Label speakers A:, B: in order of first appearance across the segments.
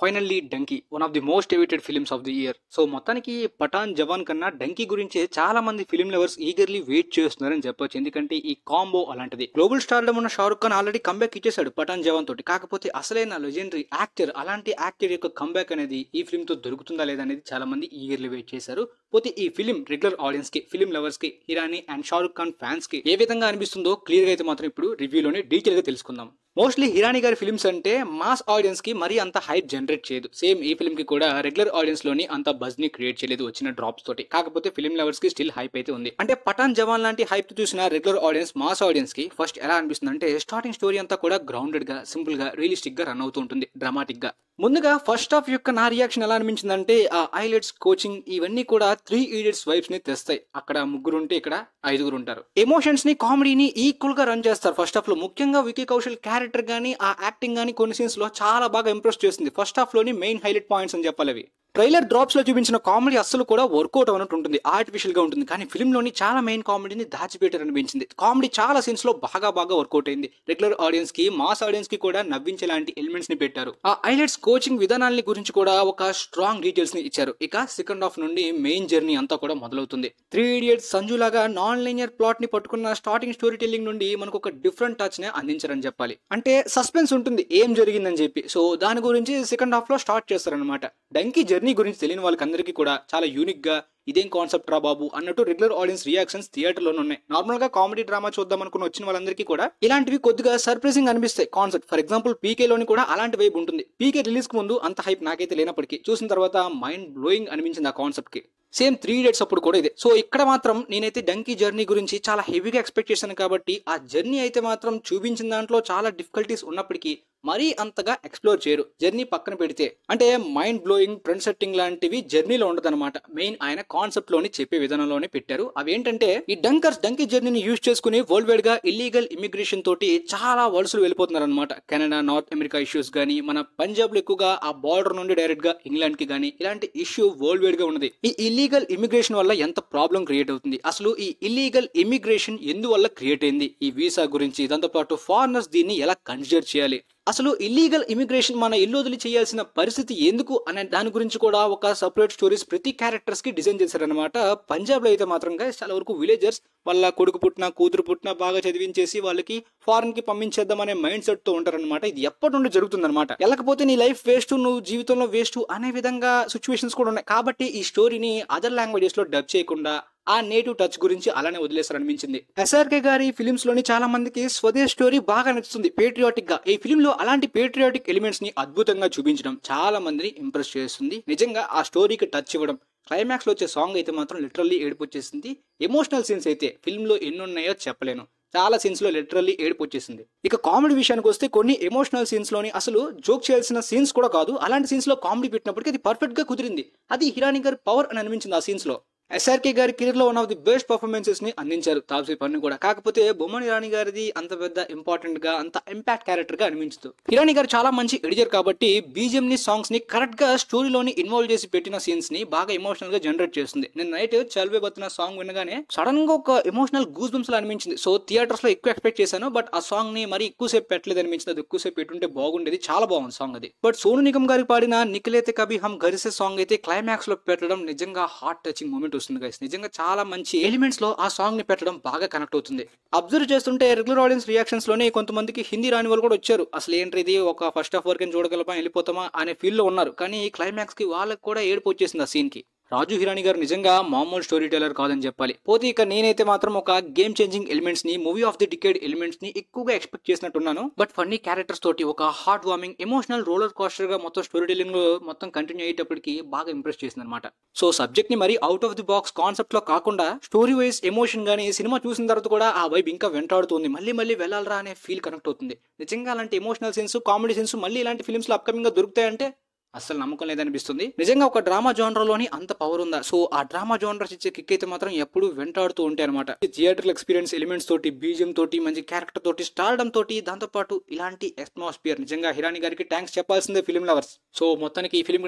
A: Finally Dunki one of the most awaited films of the year. So మొత్తానికి పఠాన్ జవాన్ కన్నా donkey గురించి చాలా మంది ఫిల్మ్ లవర్స్ ఈగర్లీ వెయిట్ చేస్తున్నారని చెప్పొచ్చు. ఎందుకంటే ఈ కాంబో అలాంటిది. గ్లోబల్ స్టార్ లో ఉన్న షారుఖ్ ఖాన్ ఆల్రెడీ కంబ్యాక్ ఇచ్చేసాడు పఠాన్ జవాన్ తోటి. కాకపోతే అసలైన లెజెండరీ యాక్టర్, అలాంటి యాక్టర్ యొక్క కంబ్యాక్ అనేది ఈ ఫిల్మ్ తో దొరుకుతుందా లేదా అనేది చాలా మంది ఈగర్లీ వెయిట్ చేశారు. పోతే ఈ ఫిల్మ్ రెగ్యులర్ ఆడియన్స్ కి, ఫిల్మ్ లవర్స్ కి, హిరానీ అండ్ షారుఖ్ ఖాన్ ఫ్యాన్స్ కి ఏ విధంగా అనిపిస్తుందో క్లియర్ గా అయితే మాత్రం ఇప్పుడు రివ్యూలోనే డీటెయిల్ గా తెలుసుకుందాం. మోస్ట్లీ హిరానీ గారి ఫిల్మ్స్ అంటే మాస్ ఆడియన్స్ కి మరీ అంత హైప్ జనరేట్ చేయదు. సేమ్ ఈ ఫిల్మ్ కి కూడా రెగ్యులర్ ఆడియన్స్ లోని అంత బజ్ ని క్రియేట్ చేయలేదు వచ్చిన డ్రాప్స్ తోటి. కాకపోతే ఫిల్మ్ లవర్స్ కి స్టిల్ హైప్ అయితే ఉంది. అంటే పఠాన్ జవాన్ లాంటి హైప్ చూసిన రెగ్యులర్ ఆడియన్స్, మాస్ ఆడియన్స్ కి ఫస్ట్ ఎలా అనిపిస్తుంది అంటే స్టార్టింగ్ స్టోరీ అంతా కూడా గ్రౌండెడ్ గా, సింపుల్ గా, రియలిస్టిక్ గా రన్ అవుతూ ఉంటుంది, డ్రామాటిక్ గా. ముందుగా ఫస్ట్ హాఫ్ యొక్క నా రియాక్షన్ ఎలా అనిపించిందంటే ఆ ఐలెట్స్, కోచింగ్ ఇవన్నీ కూడా 3 Idiots వైబ్స్ ని తెస్తాయి. అక్కడ ముగ్గురు ఉంటే ఇక్కడ 5గురు ఉంటారు. ఎమోషన్స్ ని, కామెడీని ఈక్వల్ గా రన్ చేస్తారు ఫస్ట్ హాఫ్ లో. ముఖ్యంగా వికీ కౌశల్ క్యారెక్టర్ గానీ, ఆ యాక్టింగ్ గానీ కొన్ని సీన్స్ లో చాలా బాగా ఇంప్రెస్ చేస్తుంది. ఫస్ట్ హాఫ్ లోని మెయిన్ హైలైట్ పాయింట్స్ అని చెప్పాలి అవి. ట్రైలర్ డ్రాప్స్ లో చూపించిన కామెడీ అస్సలు కూడా వర్కౌట్ అన్నట్టు ఉంటుంది, ఆర్టిఫిషియల్ గా ఉంటుంది. కానీ ఫిల్మ్ లోని చాలా మెయిన్ కామెడీని దాచిపెట్టారు అనిపించింది. కామెడీ చాలా సీన్స్ లో బాగా వర్కౌట్ అయింది. రెగ్యులర్ ఆడియన్స్ కి, మాస్ ఆడియన్స్ కి కూడా నవ్వించేలాంటి ఎలిమెంట్స్ ని పెట్టారు. ఆ హైలైట్స్, కోచింగ్ విధానాన్ని గురించి కూడా ఒక స్ట్రాంగ్ డీటెయిల్స్ ని ఇచ్చారు. ఇక సెకండ్ హాఫ్ నుండి మెయిన్ జర్నీ అంతా కూడా మొదలవుతుంది. 3 Idiots సంజు లాగా నాన్ లీనియర్ ప్లాట్ ని పట్టుకున్న స్టార్టింగ్ స్టోరీ టెల్లింగ్ నుండి మనకు ఒక డిఫరెంట్ టచ్ ని అందించారని చెప్పాలి. అంటే సస్పెన్స్ ఉంటుంది ఏం జరిగిందని చెప్పి. సో దాని గురించి సెకండ్ హాఫ్ లో స్టార్ట్ చేస్తారనమాట. డంకీ జర్నీ గురించి తెలియని వాళ్ళకందరికీ కూడా చాలా యూనిక్ గా, ఇదేం కాన్సెప్ట్ రా బాబు అన్నట్టు రెగ్యులర్ ఆడియన్స్ రియాక్షన్స్ థియేటర్ లోనే ఉన్నాయి. నార్మల్ గా కామెడీ డ్రామా చూద్దాం అనుకుని వచ్చిన వాళ్ళందరికీ కూడా ఇలాంటివి కొద్దిగా సర్ప్రైజింగ్ అనిపిస్తాయి కాన్సెప్ట్. ఫర్ ఎగ్జాంపుల్ పీకే లోని కూడా అలాంటి వైబ్ ఉంటుంది. పీకే రిలీజ్ కు ముందు అంత హైప్ నాకైతే లేనప్పటికీ చూసిన తర్వాత మైండ్ బ్లోయింగ్ అనిపించింది ఆ కాన్సెప్ట్ కి. సేమ్ 3 Idiots అప్పుడు కూడా ఇదే. సో ఇక్కడ మాత్రం నేనైతే డంకీ జర్నీ గురించి చాలా హెవీగా ఎక్స్పెక్ట్ చేశాను. కాబట్టి ఆ జర్నీ అయితే మాత్రం చూపించిన దాంట్లో చాలా డిఫికల్టీస్ ఉన్నప్పటికీ మరీ అంతగా ఎక్స్ప్లోర్ చేయరు. జర్నీ పక్కన పెడితే అంటే మైండ్ బ్లోయింగ్, ట్రెండ్ సెట్టింగ్ లాంటివి జర్నీలో ఉండదన్నమాట. మెయిన్ ఆయన కాన్సెప్ట్ లోని చెప్పే విధానంలోనే పెట్టారు. అవి ఏంటంటే ఈ డంకీ జర్నీని యూజ్ చేసుకుని వరల్డ్ వైడ్ గా ఇల్లీగల్ ఇమిగ్రేషన్ తోటి చాలా వలసలు వెళ్ళిపోతున్నారు అనమాట. కెనడా, నార్త్ అమెరికా ఇష్యూస్ గానీ, మన పంజాబ్ లో ఎక్కువగా ఆ బార్డర్ నుండి డైరెక్ట్ గా ఇంగ్లాండ్ కి గానీ ఇలాంటి ఇష్యూ వరల్డ్ వైడ్ గా ఉన్నది. ఈ ఇల్లీగల్ ఇమిగ్రేషన్ వల్ల ఎంత ప్రాబ్లం క్రియేట్ అవుతుంది, అసలు ఈ ఇల్లీగల్ ఇమిగ్రేషన్ ఎందువల్ల క్రియేట్ అయింది, ఈ వీసా గురించి, దాంతో పాటు ఫారినర్స్ దీన్ని ఎలా కన్సిడర్ చేయాలి, అసలు ఇల్లీగల్ ఇమిగ్రేషన్ మన ఇల్లు వదిలి చేయాల్సిన పరిస్థితి ఎందుకు అనే దాని గురించి కూడా ఒక సపరేట్ స్టోరీస్ ప్రతి క్యారెక్టర్స్ కి డిజైన్ చేశారనమాట. పంజాబ్ లో అయితే మాత్రం చాలా వరకు విలేజర్స్ వాళ్ళ కొడుకు పుట్టినా, కూతురు పుట్టినా బాగా చదివించేసి వాళ్ళకి ఫారెన్ కి పంపించేద్దాం అనే మైండ్ సెట్ తో ఉంటారనమాట. ఇది ఎప్పటి నుండి జరుగుతుందన్నమాట. వెళ్ళకపోతే నీ లైఫ్ వేస్ట్, నువ్వు జీవితంలో వేస్ట్ అనే విధంగా సిచ్యువేషన్స్ కూడా ఉన్నాయి. కాబట్టి ఈ స్టోరీని అదర్ లాంగ్వేజెస్ లో డబ్ చేయకుండా ఆ నేటివ్ టచ్ గురించి అలానే వదిలేసారు అనిపించింది. ఎస్ఆర్కే గారి ఫిలిమ్స్ లోని చాలా మందికి స్వదేశ్ స్టోరీ బాగా నచ్చుతుంది, పేట్రియాటిక్ గా. ఈ ఫిల్మ్ లో అలాంటి పేట్రియాటిక్ ఎలిమెంట్స్ ని అద్భుతంగా చూపించడం చాలా మందిని ఇంప్రెస్ చేస్తుంది. నిజంగా ఆ స్టోరీకి టచ్ ఇవ్వడం. క్లైమాక్స్ లో వచ్చే సాంగ్ అయితే మాత్రం లిటరల్లీ ఏడుపు వచ్చేసింది. ఎమోషనల్ సీన్స్ అయితే ఫిల్మ్ లో ఎన్ని ఉన్నాయో చెప్పలేను. చాలా సీన్స్ లో లిటరల్లీ ఏడుపు వచ్చేసింది. ఇక కామెడీ విషయానికి వస్తే కొన్ని ఎమోషనల్ సీన్స్ లోని అసలు జోక్ చేయాల్సిన సీన్స్ కూడా కాదు, అలాంటి సీన్స్ లో కామెడీ పెట్టినప్పటికీ అది పర్ఫెక్ట్ గా కుదిరింది. అది హిరానీ గారి పవర్ అని అనిపించింది ఆ సీన్స్ లో. ఎస్ఆర్కే గారి కెరీర్ లో one of the best performances ని అందించారు తాప్సీ పన్ను కూడా. కాకపోతే బొమ్మన్ ఇరానీ గారిది అంత పెద్ద ఇంపార్టెంట్ గా, అంత ఇంపాక్ట్ క్యారెక్టర్ గా అనిపించదు. హిరానీ గారు చాలా మంచి ఎడిటర్ కాబట్టి బీజిఎం ని, సాంగ్స్ ని కరెక్ట్ గా స్టోరీలోని ఇన్వాల్వ్ చేసి పెట్టిన సీన్స్ ని బాగా ఎమోషనల్ గా జనరేట్ చేస్తుంది. నేను నైట్ చల్వే బతున్న సాంగ్ వినగానే సడన్ గా ఒక ఎమోషనల్ గూస్ బంప్స్ లా అనిపించింది. సో థియేటర్స్ లో ఎక్కువ ఎక్స్పెక్ట్ చేశాను, బట్ ఆ సాంగ్ ని మరి ఎక్కువసేపు పెట్టలేదు అనిపించింది. అది ఎక్కువసేపు పెట్టుంటే బాగుండేది, చాలా బాగుంది సాంగ్ అది. బట్ సోను నిగమ్ గారికి పాడిన నిఖిలేతే కభీ హమ్ ఘర్ సే సాంగ్ అయితే క్లైమాక్స్ లో పెట్టడం నిజంగా హార్ట్ టచింగ్ మూమెంట్ వస్తుంది గైస్. నిజంగా చాలా మంచి ఎలిమెంట్స్ లో ఆ సాంగ్ ని పెట్టడం బాగా కనెక్ట్ అవుతుంది. అబ్జర్వ్ చేస్తుంటే రెగ్యులర్ ఆడియన్స్ రియాక్షన్స్ లోనే కొంతమందికి హిందీ రాని వాళ్ళు కూడా వచ్చారు. అసలు ఏంటి ఇది, ఒక ఫస్ట్ హాఫ్ వరకు చూడగలమా, వెళ్ళిపోతామా అనే ఫీల్ లో ఉన్నారు. కానీ క్లైమాక్స్ కి వాళ్ళకి కూడా ఏడుపు వచ్చేసింది ఆ సీన్ కి. రాజు హిరానీ గారు నిజంగా మామూలు స్టోరీ టెలర్ కాదని చెప్పాలి. పోతే ఇక నేనైతే మాత్రం ఒక గేమ్ చేంజింగ్ ఎలిమెంట్స్ ని, movie of the decade elements ని ఎక్కువగా ఎక్స్పెక్ట్ చేసినట్టున్నాను. బట్ ఫన్నీ క్యారెక్టర్స్ తోటి ఒక heart warming, emotional roller coaster గా మొత్తం స్టోరీ టెలింగ్ లో మొత్తం కంటిన్యూ అయ్యేటప్పటికి బాగా ఇంప్రెస్ చేసింది అనమాట. సో సబ్జెక్ట్ ని మరి out of the box concept లో కాకుండా స్టోరీ వైజ్, ఎమోషన్ గానీ సినిమా చూసిన తర్వాత కూడా ఆ వైబ్ ఇంకా వెంటాడుతుంది. మళ్ళీ వెళ్ళాలరా అనే ఫీల్ కనెక్ట్ అవుతుంది. నిజంగా అలాంటి ఎమోషనల్ సీన్స్, కామెడీ సీన్స్ మళ్ళీ ఇలాంటి ఫిల్మ్స్ లో అప్కమింగ్ గా దొరుకుతాయంటే అసలు నమ్మకం లేదనిపిస్తుంది. నిజంగా ఒక డ్రామా జోనర్లోని అంత పవర్ ఉందా? సో ఆ డ్రామా జోనర్స్ ఇచ్చే కిక్ అయితే మాత్రం ఎప్పుడు వెంటాడుతూ ఉంటాయి అనమాట. థియేటర్ ఎక్స్పీరియన్స్ ఎలిమెంట్స్ తోటి, బీజియం తోటి, మంచి క్యారెక్టర్ తోటి, స్టార్డమ్ తోటి, దాంతో పాటు ఇలాంటి అట్మాస్ఫియర్. నిజంగా హిరానీ గారికి థ్యాంక్స్ చెప్పాల్సిందే ఫిల్మ్ లవర్స్. సో మొత్తానికి ఈ ఫిల్మ్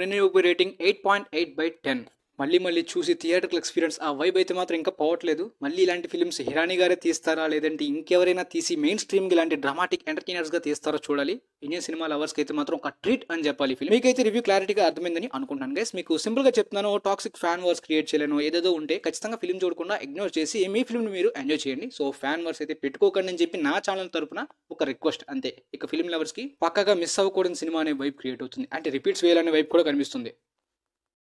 A: రేటింగ్ 8.8/10. మళ్ళీ మళ్ళీ చూసి థియేటర్కల్ ఎక్స్పీరియన్స్ ఆ వైబ్ అయితే మాత్రం ఇంకా పోవట్లేదు. మళ్ళీ ఇలాంటి ఫిల్మ్స్ హిరానీ గారే తీస్తారా లేదంటే ఇంకెవరైనా తీసి మెయిన్ స్ట్రీమ్ ఇలాంటి డ్రామాటిక్ ఎంటర్టైనర్స్ గా తీస్తారో చూడాలి. ఇండియన్ సినిమా లవర్స్ కి అయితే మాత్రం ఒక ట్రీట్ అని చెప్పాలి ఫిల్మ్. మీకైతే రివ్యూ క్లారిటీగా అర్థమైందని అనుకుంటాను గైస్. మీకు సింపుల్ గా చెప్తున్నాను, టాక్సిక్ ఫ్యాన్ వర్స్ క్రియేట్ చేయలేను ఏదేదో ఉంటే ఖచ్చితంగా ఫిల్మ్ చూడకుండా ఇగ్నోర్ చేసి మీ ఫిల్మ్ మీరు ఎంజాయ్ చేయండి. సో ఫ్యాన్ వర్స్ అయితే పెట్టుకోకండి అని చెప్పి నా ఛానల్ తరపున ఒక రిక్వెస్ట్ అంతే. ఇక ఫిల్మ్ లవర్స్ కి పక్కగా మిస్ అవ్వకూడని సినిమా అనే వైబ్ క్రియేట్ అవుతుంది, అంటే రిపీట్స్ వేయాలనే వైబ్ కూడా కనిపిస్తుంది.